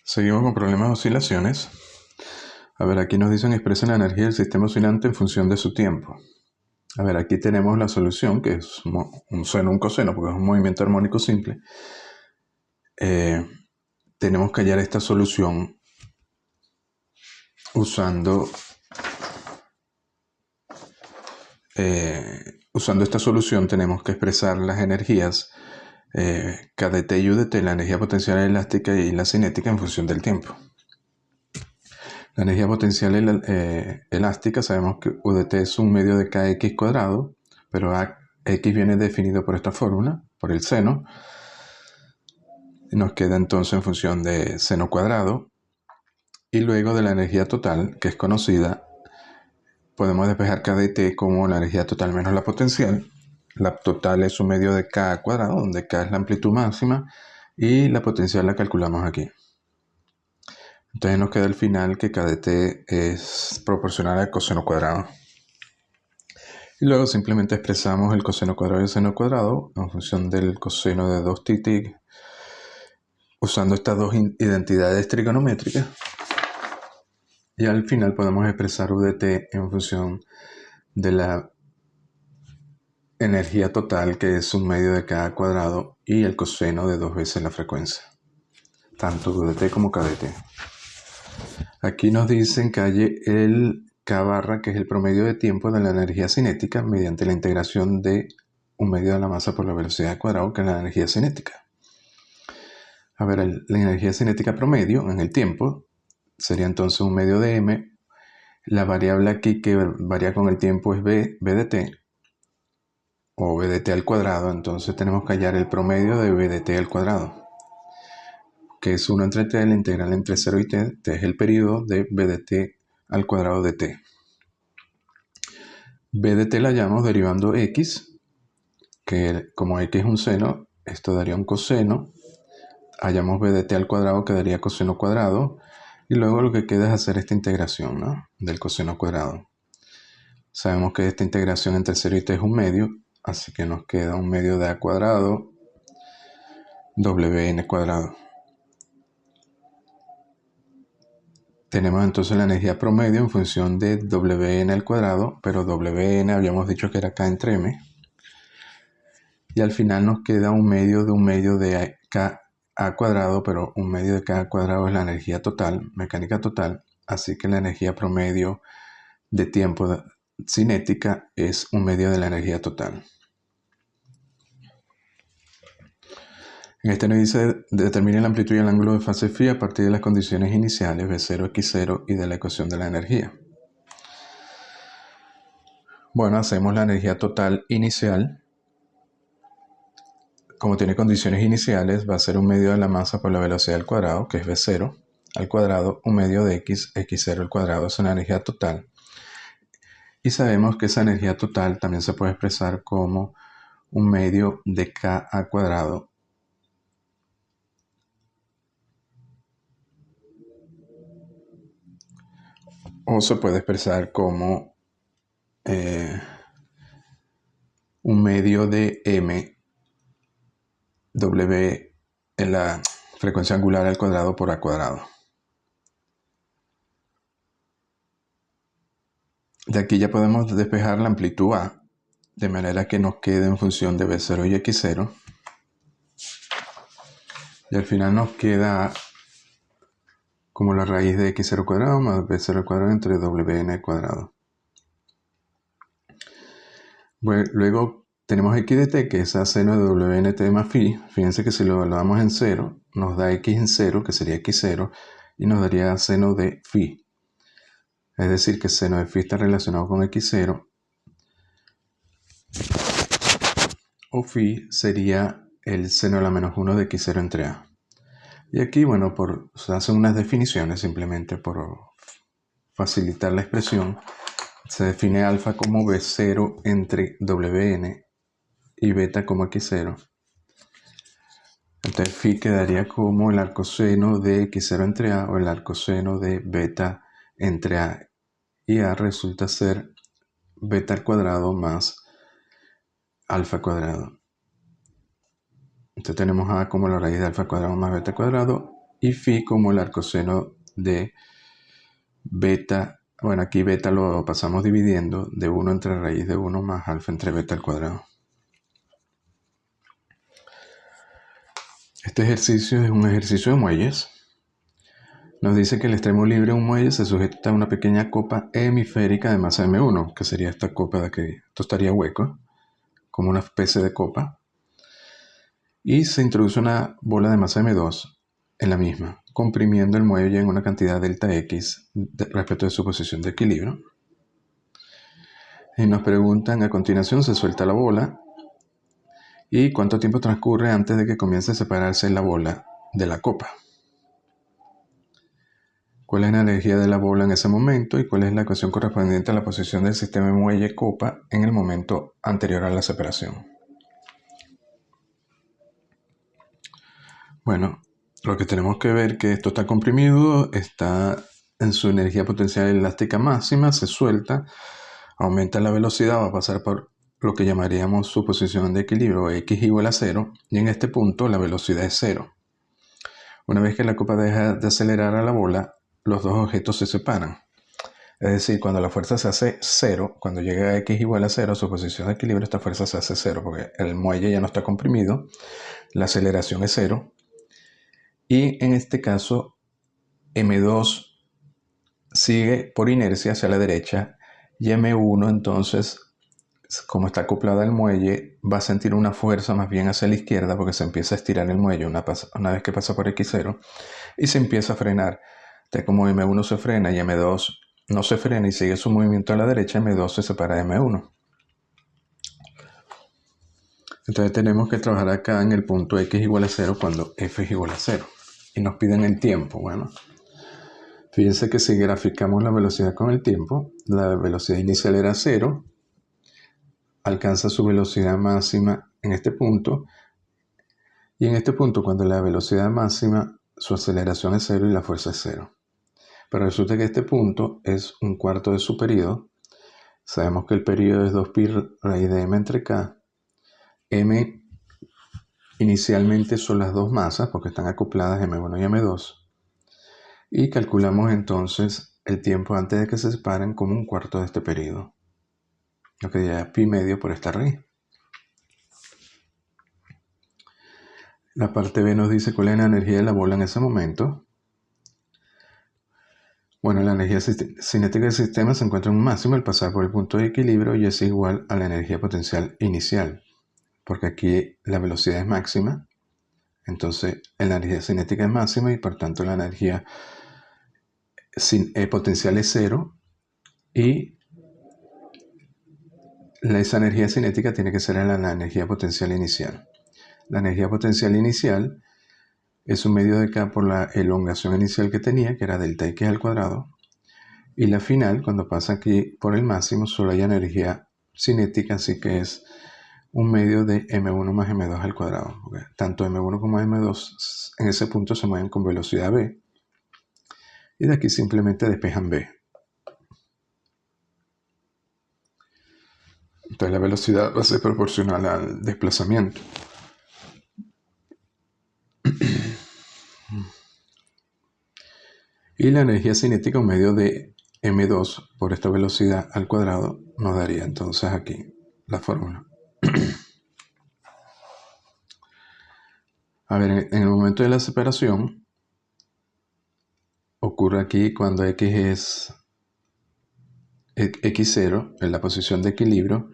Seguimos con problemas de oscilaciones. A ver, aquí nos dicen expresen la energía del sistema oscilante en función de su tiempo. A ver, aquí tenemos la solución, que es un seno, un coseno, porque es un movimiento armónico simple. Tenemos que hallar esta solución usando esta solución tenemos que expresar las energías kdt y udt, la energía potencial elástica y la cinética en función del tiempo. La energía potencial elástica, sabemos que UDT es un medio de kx cuadrado, pero x viene definido por esta fórmula, por el seno. Y nos queda entonces en función de seno cuadrado. Y luego de la energía total, que es conocida, podemos despejar kdt como la energía total menos la potencial. La total es un medio de k cuadrado, donde k es la amplitud máxima, y la potencial la calculamos aquí. Entonces nos queda al final que kdt es proporcional al coseno cuadrado. Y luego simplemente expresamos el coseno cuadrado y el seno cuadrado en función del coseno de 2θ, usando estas dos identidades trigonométricas. Y al final podemos expresar udt en función de la energía total, que es un medio de k cuadrado, y el coseno de 2 veces la frecuencia, tanto udt como kdt. Aquí nos dicen que hay el k barra, que es el promedio de tiempo de la energía cinética mediante la integración de un medio de la masa por la velocidad al cuadrado, que es la energía cinética. A ver, la energía cinética promedio en el tiempo sería entonces un medio de m. La variable aquí que varía con el tiempo es bdt, o bdt al cuadrado. Entonces tenemos que hallar el promedio de bdt al cuadrado, que es 1 entre t, la integral entre 0 y t. T es el periodo de bdt al cuadrado de t. bdt la hallamos derivando x, que como x es un seno, esto daría un coseno. Hallamos bdt al cuadrado, que daría coseno cuadrado. Y luego lo que queda es hacer esta integración, ¿no?, del coseno cuadrado. Sabemos que esta integración entre 0 y t es un medio, así que nos queda un medio de a cuadrado wn cuadrado. Tenemos entonces la energía promedio en función de wn al cuadrado, pero wn habíamos dicho que era k entre m. Y al final nos queda un medio de k a cuadrado, pero un medio de k al cuadrado es la energía total, mecánica total. Así que la energía promedio de tiempo cinética es un medio de la energía total. En este nos dice determine la amplitud y el ángulo de fase phi a partir de las condiciones iniciales V0, X0 y de la ecuación de la energía. Bueno, hacemos la energía total inicial. Como tiene condiciones iniciales, va a ser un medio de la masa por la velocidad al cuadrado, que es V0 al cuadrado, un medio de x, x0 al cuadrado, es una energía total. Y sabemos que esa energía total también se puede expresar como un medio de k al cuadrado o se puede expresar como un medio de m w en la frecuencia angular al cuadrado por a cuadrado. De aquí ya podemos despejar la amplitud a, de manera que nos quede en función de V0 y X0. Y al final nos queda como la raíz de X0 cuadrado más V0 al cuadrado entre WN al cuadrado. Bueno, luego tenemos x de t, que es a seno de WNT más phi. Fíjense que si lo evaluamos en 0, nos da x en 0, que sería x0, y nos daría seno de phi. Es decir, que seno de phi está relacionado con x0, o phi sería el seno a la menos 1 de x0 entre a. Y aquí, bueno, se hacen unas definiciones simplemente por facilitar la expresión. Se define alfa como V0 entre WN y beta como X0. Entonces phi quedaría como el arcoseno de X0 entre A o el arcoseno de beta entre A. Y A resulta ser beta al cuadrado más alfa cuadrado. Entonces tenemos A como la raíz de alfa cuadrado más beta cuadrado y phi como el arcoseno de beta. Bueno, aquí beta lo pasamos dividiendo de 1 entre raíz de 1 más alfa entre beta al cuadrado. Este ejercicio es un ejercicio de muelles. Nos dice que el extremo libre de un muelle se sujeta a una pequeña copa hemisférica de masa M1, que sería esta copa de aquí. Esto estaría hueco, como una especie de copa. Y se introduce una bola de masa M2 en la misma, comprimiendo el muelle en una cantidad delta X respecto de su posición de equilibrio. Y nos preguntan, a continuación se suelta la bola y cuánto tiempo transcurre antes de que comience a separarse la bola de la copa. ¿Cuál es la energía de la bola en ese momento y cuál es la ecuación correspondiente a la posición del sistema muelle-copa en el momento anterior a la separación? Bueno, lo que tenemos que ver es que esto está comprimido, está en su energía potencial elástica máxima, se suelta, aumenta la velocidad, va a pasar por lo que llamaríamos su posición de equilibrio, x igual a 0, y en este punto la velocidad es 0. Una vez que la copa deja de acelerar a la bola, los dos objetos se separan. Es decir, cuando la fuerza se hace 0, cuando llega a x igual a 0, su posición de equilibrio, esta fuerza se hace 0, porque el muelle ya no está comprimido, la aceleración es 0, y en este caso M2 sigue por inercia hacia la derecha, y M1 entonces, como está acoplada al muelle, va a sentir una fuerza más bien hacia la izquierda porque se empieza a estirar el muelle una vez que pasa por X0 y se empieza a frenar. Entonces, como M1 se frena y M2 no se frena y sigue su movimiento a la derecha, M2 se separa de M1. Entonces tenemos que trabajar acá en el punto X igual a 0 cuando F es igual a 0. Y nos piden el tiempo. Bueno, fíjense que si graficamos la velocidad con el tiempo, la velocidad inicial era 0, alcanza su velocidad máxima en este punto, y en este punto cuando la velocidad máxima, su aceleración es 0 y la fuerza es 0. Pero resulta que este punto es un cuarto de su periodo. Sabemos que el periodo es 2pi raíz de m entre k. M inicialmente son las dos masas porque están acopladas M1 y M2. Y calculamos entonces el tiempo antes de que se separen como un cuarto de este periodo. Lo que ya es pi medio por esta raíz. La parte B nos dice cuál es la energía de la bola en ese momento. Bueno, la energía cinética del sistema se encuentra en un máximo al pasar por el punto de equilibrio y es igual a la energía potencial inicial, porque aquí la velocidad es máxima, entonces la energía cinética es máxima y por tanto la energía potencial es 0 y esa energía cinética tiene que ser la energía potencial inicial. La energía potencial inicial es un medio de k por la elongación inicial que tenía, que era delta x al cuadrado, y la final, cuando pasa aquí por el máximo, solo hay energía cinética, así que es un medio de m1 más m2 al cuadrado. Porque tanto m1 como m2 en ese punto se mueven con velocidad v, y de aquí simplemente despejan v. Entonces la velocidad va a ser proporcional al desplazamiento. Y la energía cinética, un medio de m2 por esta velocidad al cuadrado, nos daría entonces aquí la fórmula. A ver, en el momento de la separación, ocurre aquí cuando x es x0 en la posición de equilibrio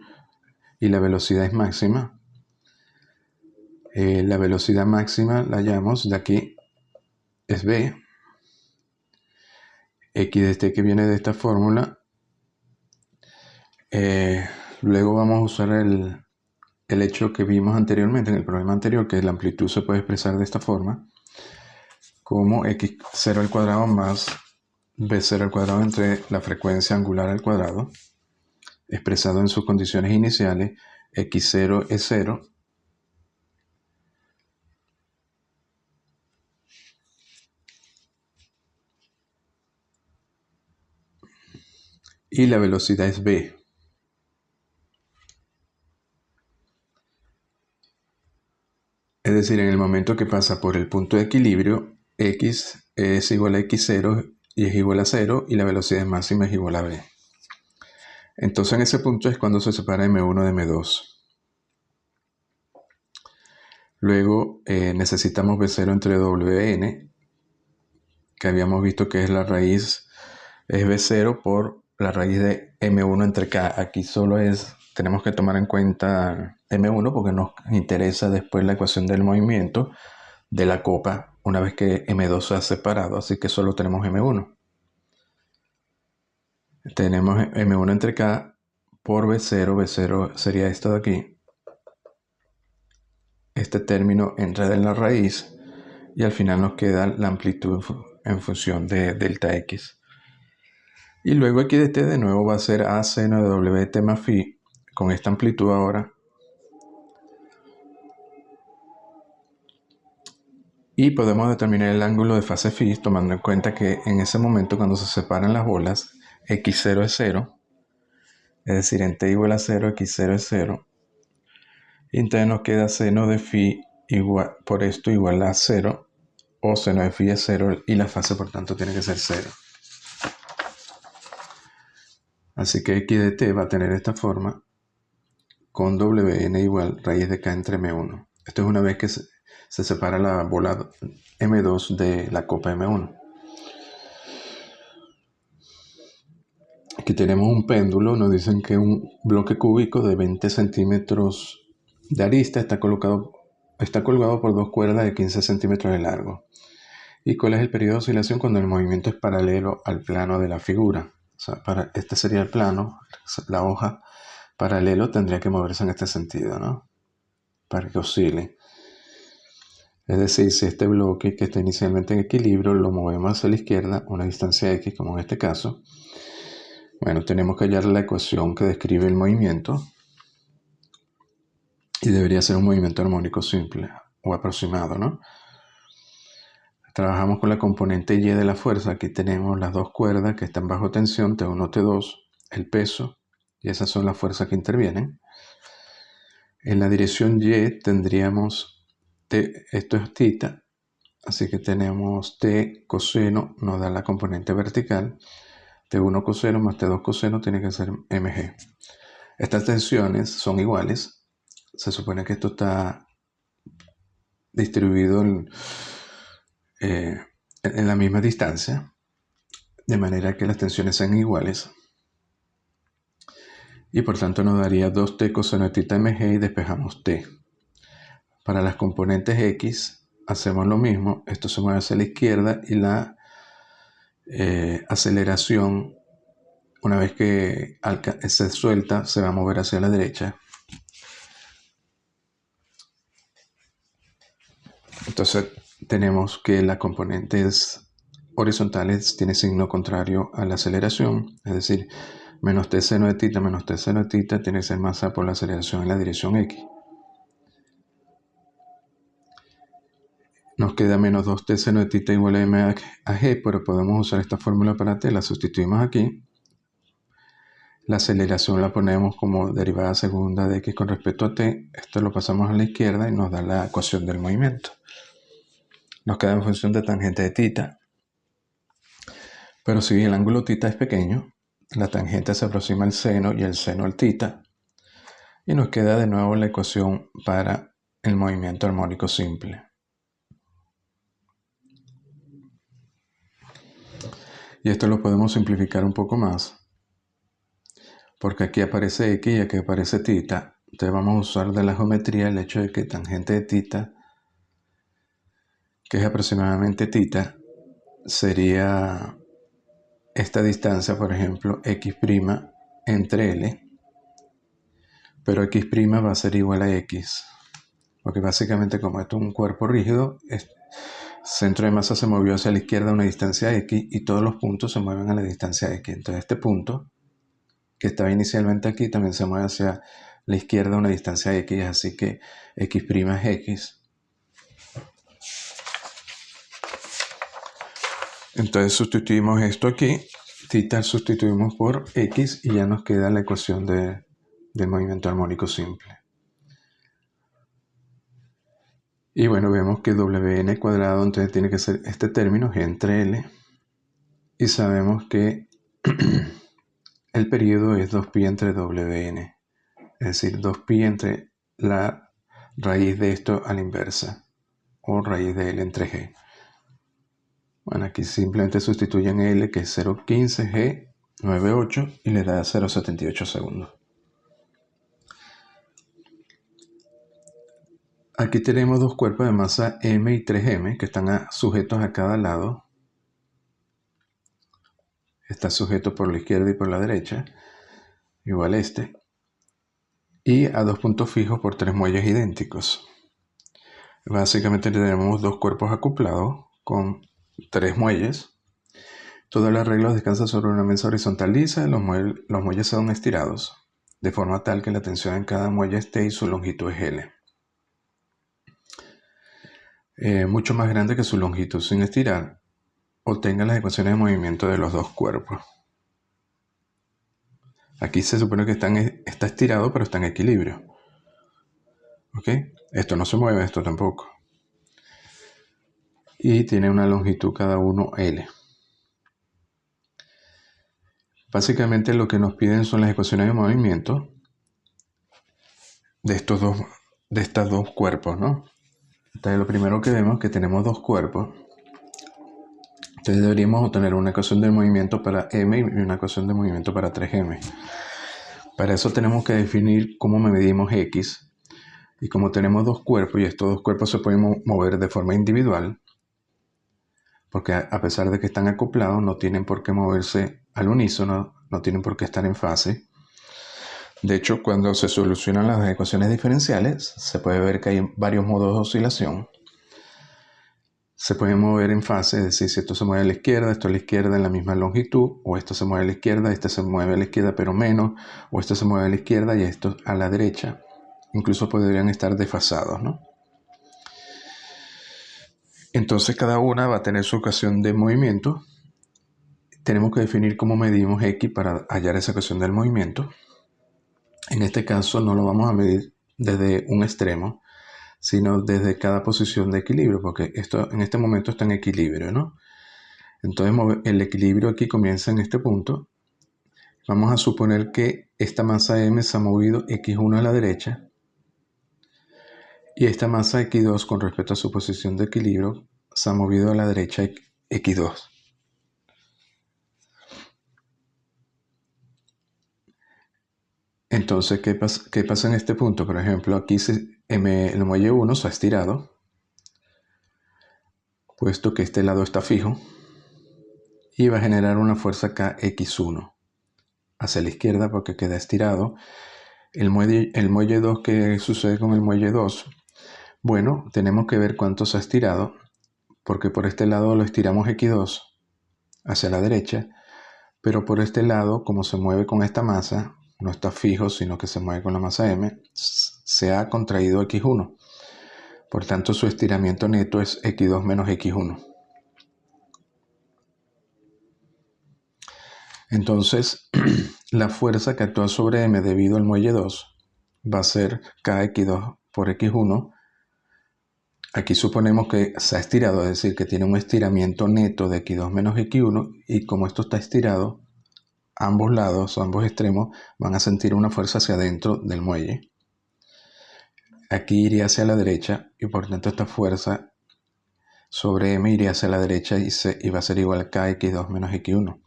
y la velocidad es máxima. La velocidad máxima la hallamos de aquí, es v. X de este que viene de esta fórmula. Luego vamos a usar el hecho que vimos anteriormente en el problema anterior, que la amplitud se puede expresar de esta forma, como x0 al cuadrado más v0 al cuadrado entre la frecuencia angular al cuadrado, expresado en sus condiciones iniciales, x0 es 0, y la velocidad es v. Es decir, en el momento que pasa por el punto de equilibrio, x es igual a x0 y es igual a 0 y la velocidad máxima es igual a v. Entonces en ese punto es cuando se separa m1 de m2. Luego necesitamos v0 entre wn, que habíamos visto que es la raíz, es v0 por la raíz de m1 entre k. Aquí solo tenemos que tomar en cuenta m1 porque nos interesa después la ecuación del movimiento de la copa una vez que m2 se ha separado, así que solo tenemos m1. Tenemos m1 entre k por v0, v0 sería esto de aquí. Este término entra en la raíz y al final nos queda la amplitud en función de delta x. Y luego aquí de t de nuevo va a ser a seno de wt más phi con esta amplitud ahora. Y podemos determinar el ángulo de fase phi tomando en cuenta que en ese momento cuando se separan las bolas, x0 es 0. Es decir, en t igual a 0, x0 es 0. Y entonces nos queda seno de phi igual, por esto igual a 0. O seno de phi es 0 y la fase por tanto tiene que ser 0. Así que x de t va a tener esta forma con wn igual raíz de k entre m1. Esto es una vez que se separa la bola m2 de la copa m1. Aquí tenemos un péndulo, nos dicen que un bloque cúbico de 20 centímetros de arista está colgado por dos cuerdas de 15 centímetros de largo. ¿Y cuál es el periodo de oscilación cuando el movimiento es paralelo al plano de la figura? O sea, este sería el plano, la hoja paralelo tendría que moverse en este sentido, ¿no? Para que oscile. Es decir, si este bloque que está inicialmente en equilibrio lo movemos hacia la izquierda, una distancia x, como en este caso, bueno, tenemos que hallar la ecuación que describe el movimiento y debería ser un movimiento armónico simple o aproximado, ¿no? Trabajamos con la componente y de la fuerza. Aquí tenemos las dos cuerdas que están bajo tensión, T1, T2, el peso, y esas son las fuerzas que intervienen. En la dirección y tendríamos T, esto es θ, así que tenemos T coseno, nos da la componente vertical, T1 coseno más T2 coseno tiene que ser mg. Estas tensiones son iguales, se supone que esto está distribuido en la misma distancia, de manera que las tensiones sean iguales. Y por tanto nos daría 2t coseno de θ mg y despejamos t. Para las componentes x hacemos lo mismo, esto se mueve hacia la izquierda y la aceleración, una vez que se suelta, se va a mover hacia la derecha. Entonces tenemos que las componentes horizontales tienen signo contrario a la aceleración, es decir, menos t seno de θ menos t seno de θ tiene que ser masa por la aceleración en la dirección x. Nos queda menos 2t seno de θ igual a m a g, pero podemos usar esta fórmula para t, la sustituimos aquí. La aceleración la ponemos como derivada segunda de x con respecto a t. Esto lo pasamos a la izquierda y nos da la ecuación del movimiento. Nos queda en función de tangente de θ. Pero si el ángulo θ es pequeño, la tangente se aproxima al seno y el seno al θ. Y nos queda de nuevo la ecuación para el movimiento armónico simple. Y esto lo podemos simplificar un poco más, porque aquí aparece x y aquí aparece θ. Entonces vamos a usar de la geometría el hecho de que tangente de θ, que es aproximadamente θ, sería esta distancia, por ejemplo, x' entre L, pero x' va a ser igual a x, porque básicamente como esto es un cuerpo rígido, el centro de masa se movió hacia la izquierda a una distancia x y todos los puntos se mueven a la distancia x. Entonces este punto, que estaba inicialmente aquí, también se mueve hacia la izquierda a una distancia x, así que x' es x. Entonces sustituimos esto aquí, θ sustituimos por x y ya nos queda la ecuación del movimiento armónico simple. Y bueno, vemos que Wn cuadrado entonces tiene que ser este término G entre L. Y sabemos que el periodo es 2pi entre Wn. Es decir, 2pi entre la raíz de esto a la inversa. O raíz de L entre G. Bueno, aquí simplemente sustituyen L, que es 0,15, G, 98, y le da 0,78 segundos. Aquí tenemos dos cuerpos de masa M y 3M que están sujetos a cada lado. Está sujeto por la izquierda y por la derecha, igual este. Y a dos puntos fijos por tres muelles idénticos. Básicamente tenemos dos cuerpos acoplados con tres muelles. Todas las reglas descansan sobre una mesa horizontal lisa, los muelles son estirados, de forma tal que la tensión en cada muelle esté y su longitud es L. Mucho más grande que su longitud sin estirar, obtenga las ecuaciones de movimiento de los dos cuerpos. Aquí se supone que está estirado, pero está en equilibrio. ¿Ok? Esto no se mueve, esto tampoco. Y tiene una longitud cada uno L. Básicamente lo que nos piden son las ecuaciones de movimiento de estos dos cuerpos, ¿no? Entonces lo primero que vemos es que tenemos dos cuerpos. Entonces deberíamos obtener una ecuación de movimiento para M y una ecuación de movimiento para 3M. Para eso tenemos que definir cómo medimos X. Y como tenemos dos cuerpos y estos dos cuerpos se pueden mover de forma individual, porque a pesar de que están acoplados no tienen por qué moverse al unísono, no tienen por qué estar en fase. De hecho, cuando se solucionan las ecuaciones diferenciales, se puede ver que hay varios modos de oscilación. Se pueden mover en fase, es decir, si esto se mueve a la izquierda, esto a la izquierda en la misma longitud, o esto se mueve a la izquierda, este se mueve a la izquierda pero menos, o esto se mueve a la izquierda y esto a la derecha. Incluso podrían estar desfasados, ¿no? Entonces cada una va a tener su ecuación de movimiento. Tenemos que definir cómo medimos X para hallar esa ecuación del movimiento. En este caso no lo vamos a medir desde un extremo, sino desde cada posición de equilibrio, porque esto en este momento está en equilibrio, ¿no? Entonces el equilibrio aquí comienza en este punto. Vamos a suponer que esta masa M se ha movido X1 a la derecha y esta masa X2 con respecto a su posición de equilibrio se ha movido a la derecha X2. Entonces, ¿qué pasa en este punto? Por ejemplo, aquí el muelle 1 se ha estirado, puesto que este lado está fijo, y va a generar una fuerza KX1 hacia la izquierda porque queda estirado. El muelle 2, ¿qué sucede con el muelle 2? Bueno, tenemos que ver cuánto se ha estirado, porque por este lado lo estiramos X2 hacia la derecha, pero por este lado, como se mueve con esta masa, no está fijo, sino que se mueve con la masa M, se ha contraído X1. Por tanto, su estiramiento neto es X2 menos X1. Entonces, la fuerza que actúa sobre M debido al muelle 2 va a ser KX2 por X1. Aquí suponemos que se ha estirado, es decir, que tiene un estiramiento neto de X2 menos X1, y como esto está estirado, ambos lados o ambos extremos van a sentir una fuerza hacia adentro del muelle. Aquí iría hacia la derecha y por tanto esta fuerza sobre M iría hacia la derecha y va a ser igual a KX2 menos X1.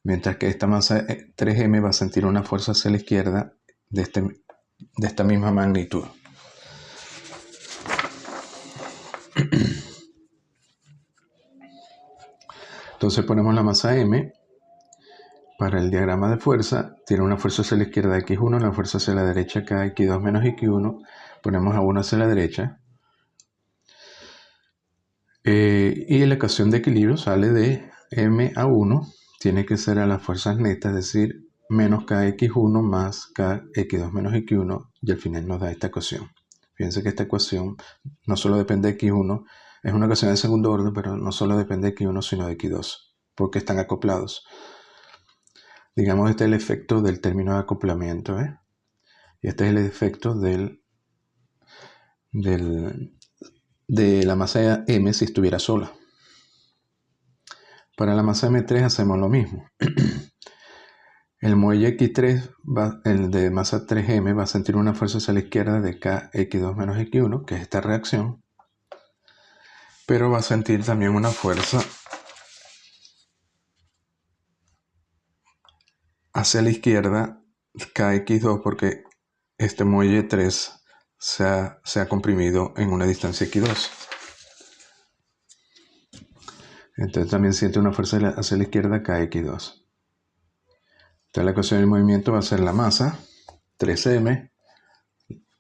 Mientras que esta masa 3M va a sentir una fuerza hacia la izquierda de esta misma magnitud. Entonces ponemos la masa M. Para el diagrama de fuerza, tiene una fuerza hacia la izquierda X1, una fuerza hacia la derecha KX2 menos X1. Ponemos a 1 hacia la derecha. Y la ecuación de equilibrio sale de M a 1. Tiene que ser a las fuerzas netas, es decir, menos KX1 más KX2 menos X1, y al final nos da esta ecuación. Fíjense que esta ecuación no solo depende de X1, es una ecuación de segundo orden, pero no solo depende de X1, sino de X2, porque están acoplados. Digamos, este es el efecto del término de acoplamiento, y este es el efecto del de la masa M si estuviera sola. Para la masa M3 hacemos lo mismo. El muelle X3, el de masa 3M, va a sentir una fuerza hacia la izquierda de KX2 menos X1, que es esta reacción, pero va a sentir también una fuerza hacia la izquierda KX2 porque este muelle 3 se ha comprimido en una distancia X2. Entonces también siente una fuerza hacia la izquierda KX2. Entonces la ecuación del movimiento va a ser la masa 3m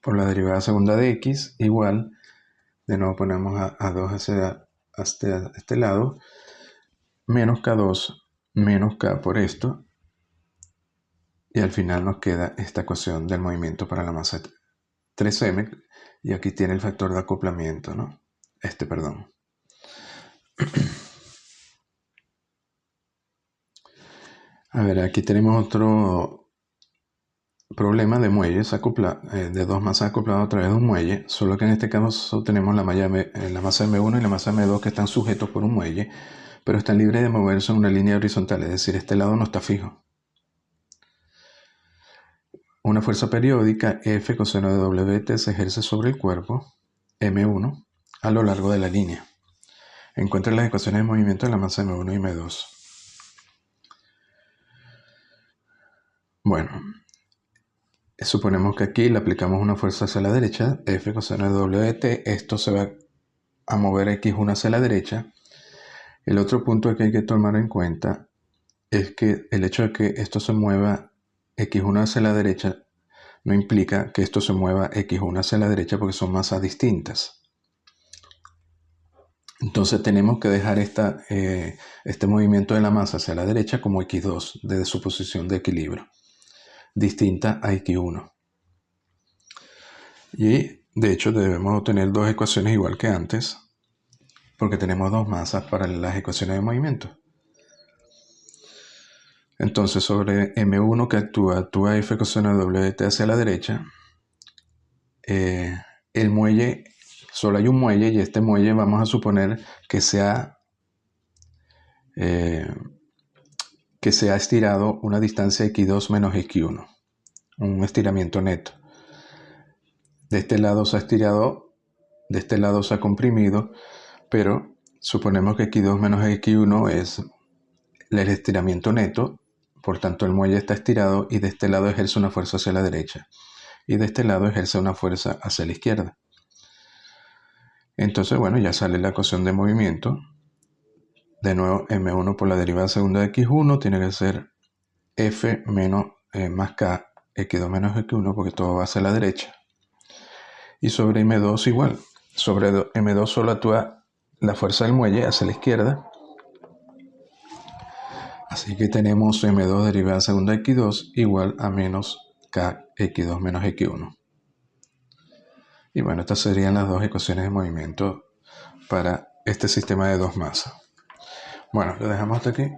por la derivada segunda de x igual, de nuevo ponemos a 2 hacia este lado, menos K2 menos K por esto, y al final nos queda esta ecuación del movimiento para la masa 3m, y aquí tiene el factor de acoplamiento, ¿no? Perdón. A ver, aquí tenemos otro problema de muelles de dos masas acopladas a través de un muelle, solo que en este caso tenemos la masa M1 y la masa M2 que están sujetos por un muelle, pero están libres de moverse en una línea horizontal, es decir, este lado no está fijo. Una fuerza periódica F coseno de WT se ejerce sobre el cuerpo M1 a lo largo de la línea. Encuentra las ecuaciones de movimiento de la masa M1 y M2. Bueno, suponemos que aquí le aplicamos una fuerza hacia la derecha, F coseno de WT, esto se va a mover X1 hacia la derecha. El otro punto que hay que tomar en cuenta es que el hecho de que esto se mueva X1 hacia la derecha no implica que esto se mueva X1 hacia la derecha porque son masas distintas. Entonces tenemos que dejar este movimiento de la masa hacia la derecha como X2 desde su posición de equilibrio, distinta a X1. Y de hecho debemos obtener dos ecuaciones igual que antes, porque tenemos dos masas para las ecuaciones de movimiento. Entonces sobre M1 que actúa F coseno de WT hacia la derecha, el muelle, solo hay un muelle y este muelle vamos a suponer que se ha estirado una distancia X2 menos X1, un estiramiento neto. De este lado se ha estirado, de este lado se ha comprimido, pero suponemos que X2 menos X1 es el estiramiento neto, por tanto el muelle está estirado y de este lado ejerce una fuerza hacia la derecha y de este lado ejerce una fuerza hacia la izquierda. Entonces, bueno, ya sale la ecuación de movimiento. De nuevo, M1 por la derivada segunda de X1 tiene que ser F menos más K, X2 menos X1, porque todo va hacia la derecha. Y sobre M2 igual. Sobre M2 solo actúa la fuerza del muelle hacia la izquierda. Así que tenemos M2 derivada segunda de X2 igual a menos K, X2 menos X1. Y bueno, estas serían las dos ecuaciones de movimiento para este sistema de dos masas. Bueno, lo dejamos hasta aquí.